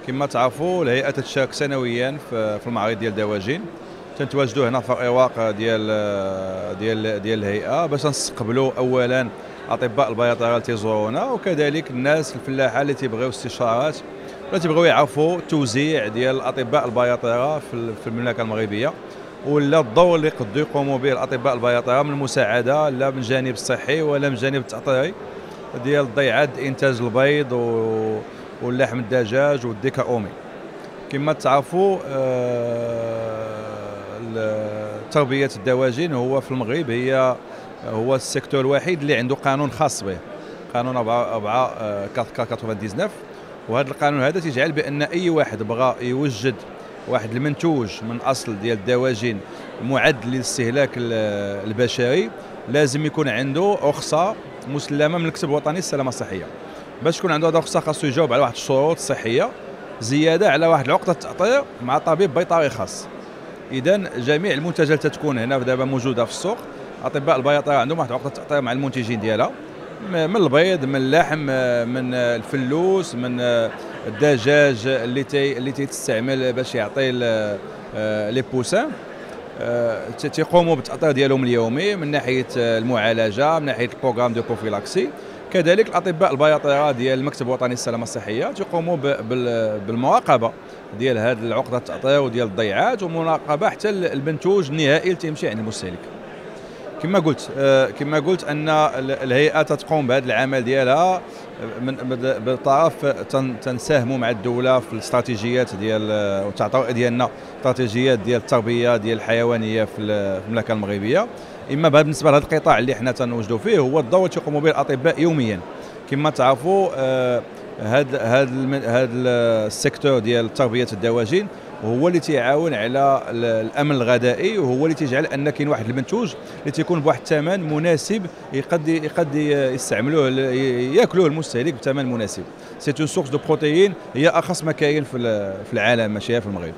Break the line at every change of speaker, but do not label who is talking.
كما تعرفوا الهيئه تتشارك سنويا في المعرض ديال الدواجن. تنتواجدوا هنا في الاواق ديال الهيئه باش نستقبلوا اولا اطباء البيطره اللي تيزورونا، وكذلك الناس الفلاحه اللي تيبغيو استشارات ولا تيبغيو يعرفوا التوزيع ديال الاطباء البيطره في المملكه المغربيه، ولا الدور اللي يقدروا يقوموا به الاطباء البيطره من المساعده لا من الجانب الصحي ولا من الجانب التعطيري ديال الضيعات انتاج البيض واللحم الدجاج والديكا اومي. كما تعرفوا تربيه الدواجن هو في المغرب هو السيكتور الوحيد اللي عنده قانون خاص به، قانون 4/99. وهذا القانون هذا تيجعل بان اي واحد بغى يوجد واحد المنتوج من اصل ديال الدواجن معد للاستهلاك البشري لازم يكون عنده رخصه مسلمه من المكتب الوطني للسلامه الصحيه. باش يكون عنده هذه الرخصه خاصو يجاوب على واحد الشروط صحيه زياده على واحد العقده التعطير مع طبيب بيطري خاص. اذا جميع المنتجات تتكون هنا دابا موجوده في السوق، اطباء البيطره عندهم واحد عقده التعطير مع المنتجين ديالها، من البيض، من اللحم، من الفلوس، من الدجاج اللي تستعمل باش يعطي لي بوسان. تيقوموا بالتأطير ديالهم اليومي من ناحيه المعالجه، من ناحيه البروغرام دو بروفيلاكسي. كذلك الاطباء البيطره ديال المكتب الوطني للسلامه الصحيه تيقوموا بالمراقبه ديال هذه العقده التأطير وديال الضيعات، ومراقبه حتى المنتوج النهائي اللي تيمشي عند المستهلك. كما قلت ان الهيئه تقوم بهذا العمل ديالها بالطرف تنساهموا مع الدوله في الاستراتيجيات ديال والتعطير ديالنا، استراتيجيات ديال التربيه ديال الحيوانيه في المملكه المغربيه. اما بالنسبه لهذا القطاع اللي حنا تنوجدوا فيه هو الدور اللي تيقوموا به الاطباء يوميا. كما تعرفوا هذا السيكتور ديال تربيه الدواجن هو اللي تيعاون على الامن الغذائي، وهو اللي تيجعل ان كاين واحد المنتوج اللي تيكون بواحد الثمن مناسب يقد يستعملوه ياكلوه المستهلك بثمن مناسب. سي اون سورس دو بروتيين، هي ارخص ما كاين في العالم ماشي في المغرب.